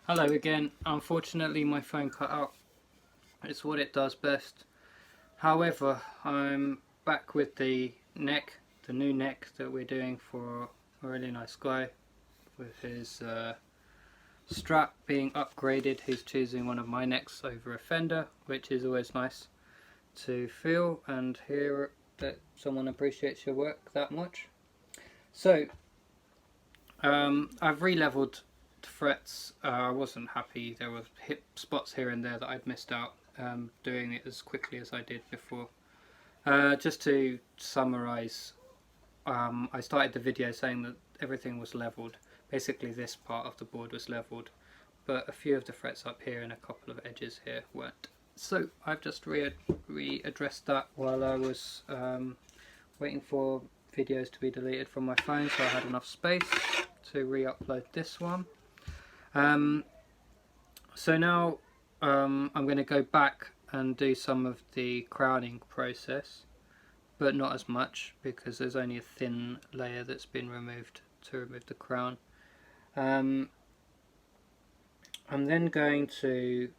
Hello again. Unfortunately my phone cut out. It's what it does best. However, I'm back with the neck, the new neck that we're doing for a really nice guy with his strap being upgraded. He's choosing one of my necks over a Fender, which is always nice to feel and hear that someone appreciates your work that much. So I've re-leveled the frets. I wasn't happy. There were hip spots here and there that I'd missed out doing it as quickly as I did before. Just to summarise, I started the video saying that everything was levelled. Basically this part of the board was levelled, but a few of the frets up here and a couple of edges here weren't. So I've just readdressed that while I was waiting for videos to be deleted from my phone, so I had enough space to re-upload this one. So now I'm going to go back and do some of the crowning process, but not as much because there's only a thin layer that's been removed to remove the crown. I'm then going to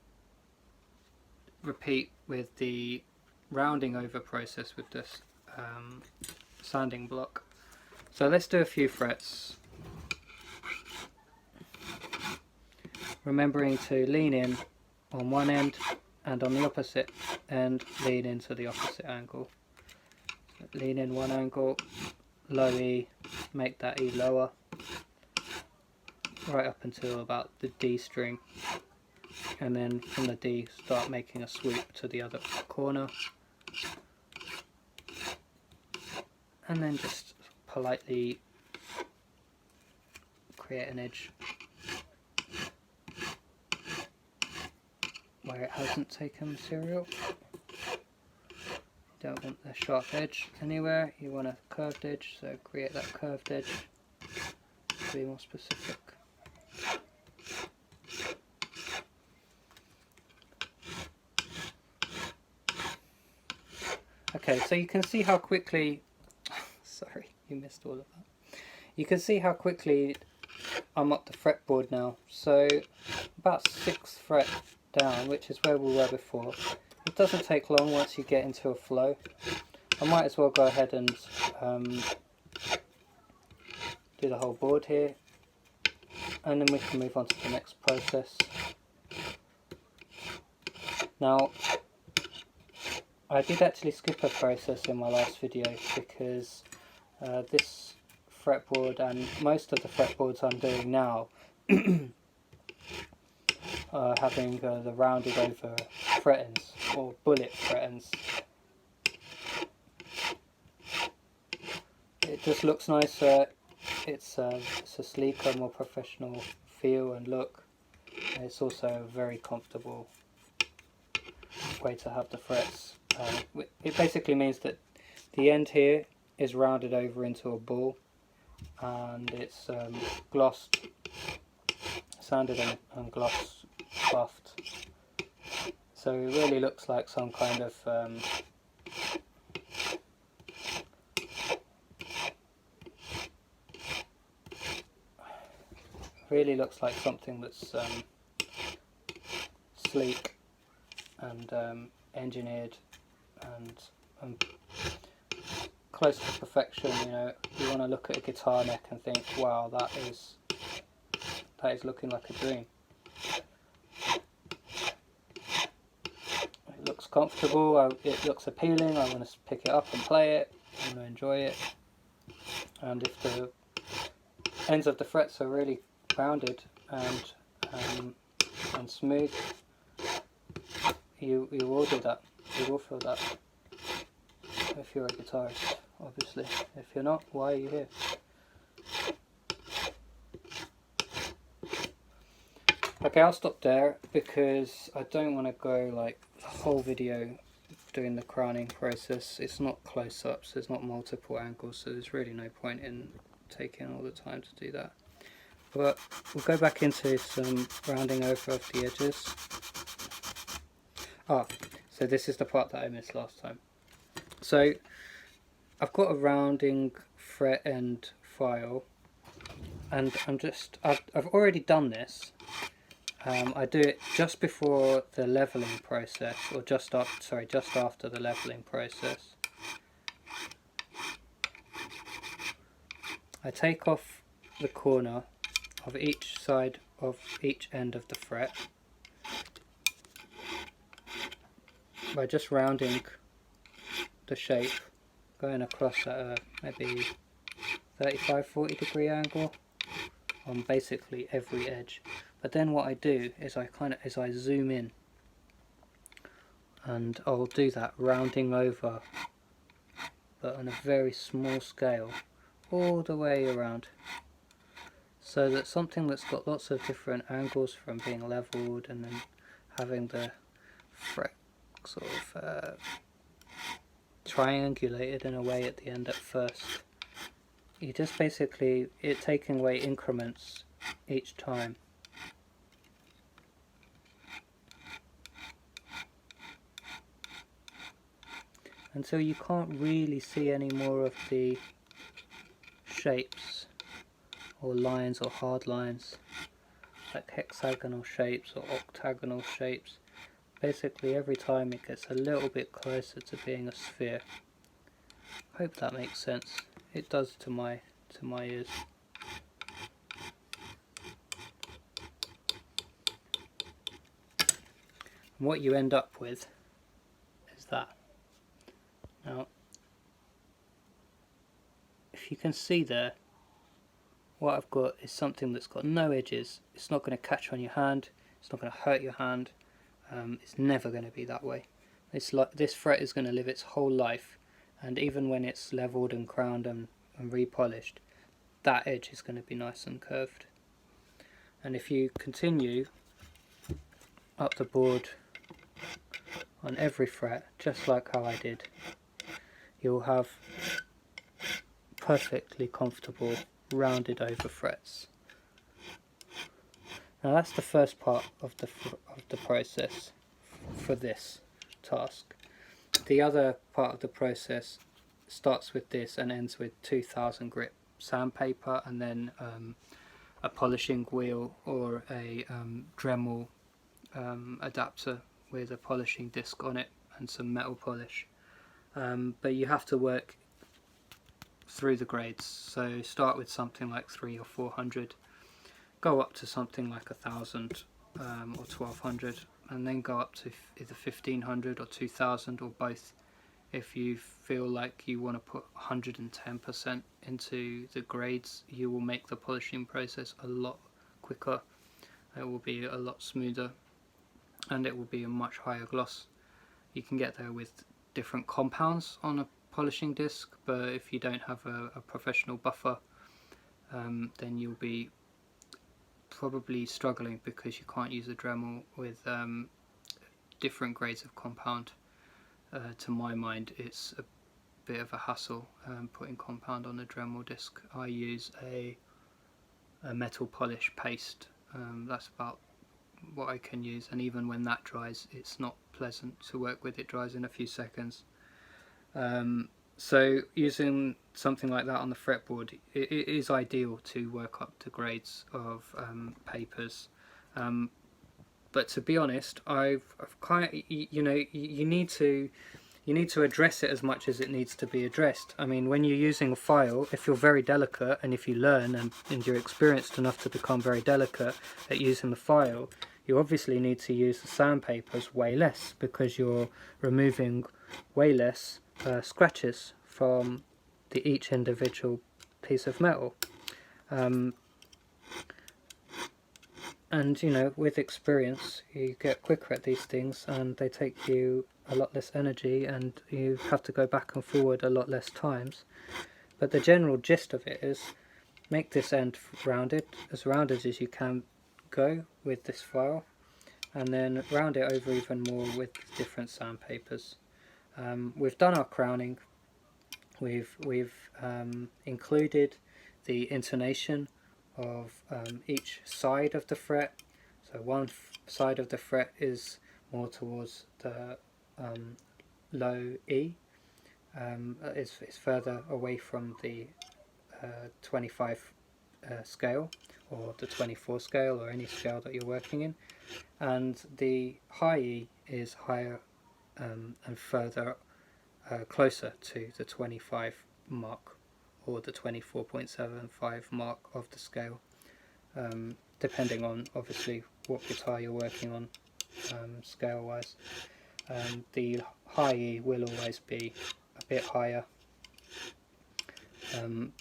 repeat with the rounding over process with this sanding block. So let's do a few frets, remembering to lean in on one end and on the opposite end lean into the opposite angle. So lean in one angle, low E, make that E lower, right up until about the D string, and then from the D start making a sweep to the other corner, and then just politely create an edge where it hasn't taken material. You don't want the sharp edge anywhere, you want a curved edge, so create that curved edge to be more specific. Okay, so you can see how quickly, sorry, you missed all of that. You can see how quickly I'm up the fretboard now. So about 6th fret down, which is where we were before. It doesn't take long once you get into a flow. I might as well go ahead and do the whole board here, and then we can move on to the next process. Now, I did actually skip a process in my last video because this fretboard and most of the fretboards I'm doing now are having the rounded over fret ends, or bullet fret ends. It just looks nicer, it's a sleeker, more professional feel and look, and it's also a very comfortable way to have the frets. It basically means that the end here is rounded over into a ball, and it's glossed, sanded and gloss buffed, so it really looks like some kind of really looks like something that's sleek and engineered and close to perfection. You know, you want to look at a guitar neck and think, wow, that is looking like a dream. It looks comfortable, it looks appealing, I want to pick it up and play it, I want to enjoy it. And if the ends of the frets are really rounded and smooth, you will do that. You will feel that if you're a guitarist, obviously. If you're not, why are you here? Okay, I'll stop there because I don't want to go like the whole video doing the crowning process. It's not close-ups, there's not multiple angles, so there's really no point in taking all the time to do that. But we'll go back into some rounding over of the edges. So this is the part that I missed last time. So I've got a rounding fret end file, and I've already done this, I do it just before the leveling process, or just after the leveling process. I take off the corner of each side of each end of the fret by just rounding the shape, going across at a maybe 35-40 degree angle on basically every edge. But then what I do is I zoom in, and I'll do that rounding over, but on a very small scale, all the way around, so that something that's got lots of different angles from being leveled and then having the fret sort of triangulated in a way at the end at first. You just basically taking away increments each time. Until you can't really see any more of the shapes or lines or hard lines, like hexagonal shapes or octagonal shapes. Basically every time it gets a little bit closer to being a sphere. I hope that makes sense. It does to my ears. And what you end up with is that. Now, if you can see there, what I've got is something that's got no edges. It's not going to catch on your hand, it's not going to hurt your hand, it's never going to be that way. This fret is going to live its whole life, and even when it's leveled and crowned and repolished, that edge is going to be nice and curved. And if you continue up the board on every fret, just like how I did, you'll have perfectly comfortable rounded over frets. Now that's the first part of the process for this task. The other part of the process starts with this and ends with 2000 grit sandpaper, and then a polishing wheel or a Dremel adapter with a polishing disc on it and some metal polish. But you have to work through the grades, so start with something like 300 or 400, go up to something like 1000 or 1200, and then go up to either 1500 or 2000 or both. If you feel like you want to put 110% into the grades, you will make the polishing process a lot quicker, it will be a lot smoother, and it will be a much higher gloss. You can get there with different compounds on a polishing disc, but if you don't have a professional buffer, then you'll be probably struggling because you can't use a Dremel with different grades of compound. To my mind, it's a bit of a hassle putting compound on a Dremel disc. I use a metal polish paste. That's about what I can use, and even when that dries, it's not pleasant to work with. It dries in a few seconds. So using something like that on the fretboard, it is ideal to work up to grades of papers. But to be honest, I've kind of, you know, you need to address it as much as it needs to be addressed. I mean, when you're using a file, if you're very delicate and if you learn and you're experienced enough to become very delicate at using the file, you obviously need to use the sandpapers way less, because you're removing way less scratches from each individual piece of metal. And you know, with experience you get quicker at these things, and they take you a lot less energy, and you have to go back and forward a lot less times. But the general gist of it is, make this end rounded as you can go with this file, and then round it over even more with different sandpapers. We've done our crowning. We've included the intonation of each side of the fret. So one side of the fret is more towards the low E, it's further away from the 25 scale, or the 24 scale, or any scale that you're working in, and the high E is higher and further closer to the 25 mark, or the 24.75 mark of the scale, depending on obviously what guitar you're working on scale wise. The high E will always be a bit higher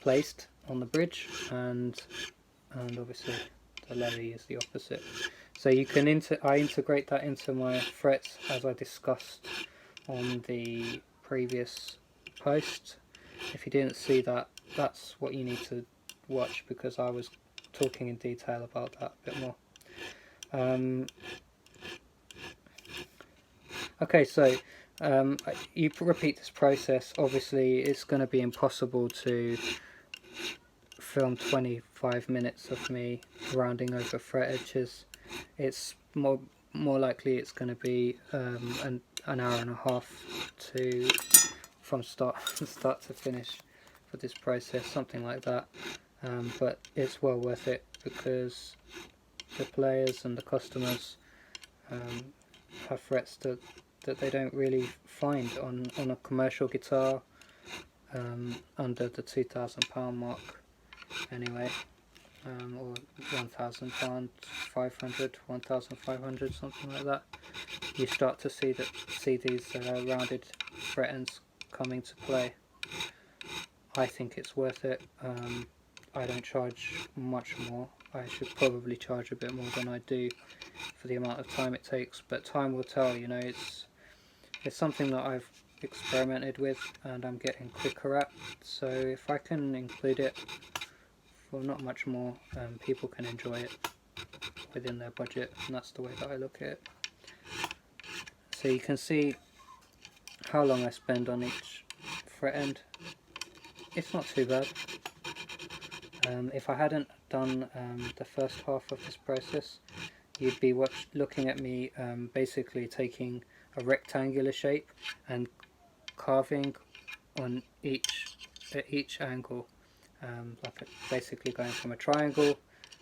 placed on the bridge, and obviously the low E is the opposite. So you can I integrate that into my frets as I discussed on the previous post. If you didn't see that, that's what you need to watch, because I was talking in detail about that a bit more. Okay, so you repeat this process. Obviously it's going to be impossible to film 25 minutes of me rounding over fret edges. It's more likely it's going to be an hour and a half from start to finish for this process, something like that. But it's well worth it, because the players and the customers have frets that they don't really find on a commercial guitar under the £2,000 mark anyway, or £1,000, 500, 1,500, something like that. You start to see these rounded fret ends coming to play. I think it's worth it. I don't charge much more. I should probably charge a bit more than I do for the amount of time it takes, but time will tell. You know, it's something that I've experimented with and I'm getting quicker at, so if I can include it for not much more, people can enjoy it within their budget, and that's the way that I look at it. So you can see how long I spend on each fret end. It's not too bad. If I hadn't done the first half of this process, you'd be looking at me basically taking a rectangular shape and carving on at each angle, basically going from a triangle,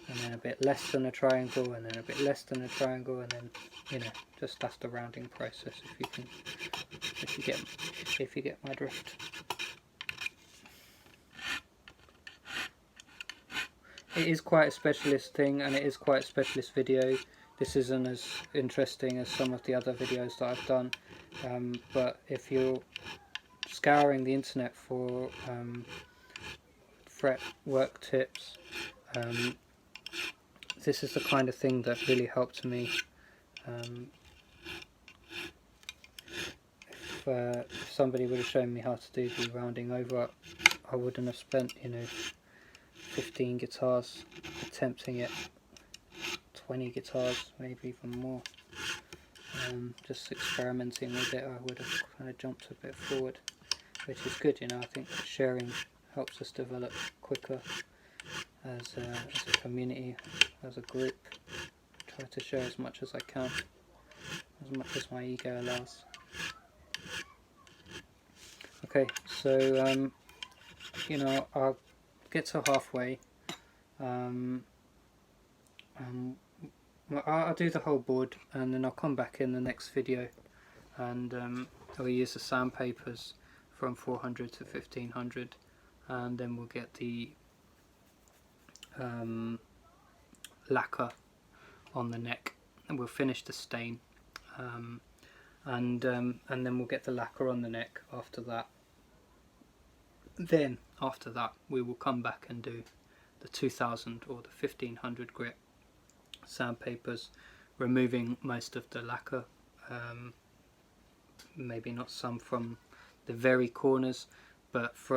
and then a bit less than a triangle, and then a bit less than a triangle, and then, you know, just that's the rounding process. If you get my drift. It is quite a specialist thing, and it is quite a specialist video. This isn't as interesting as some of the other videos that I've done, but if you're scouring the internet for fret work tips, this is the kind of thing that really helped me. If somebody would have shown me how to do the rounding over, I wouldn't have spent, 15 guitars attempting it, 20 guitars, maybe even more. Just experimenting with it, I would have kind of jumped a bit forward, which is good. I think sharing helps us develop quicker as a community, as a group. Try to share as much as I can, as much as my ego allows. Okay, so I'll get to halfway. I'll do the whole board, and then I'll come back in the next video, and I'll use the sandpapers from 400 to 1500, and then we'll get the lacquer on the neck, and we'll finish the stain, and then we'll get the lacquer on the neck after that. Then after that we will come back and do the 2000 or the 1500 grit sandpapers, removing most of the lacquer, maybe not some from the very corners, but for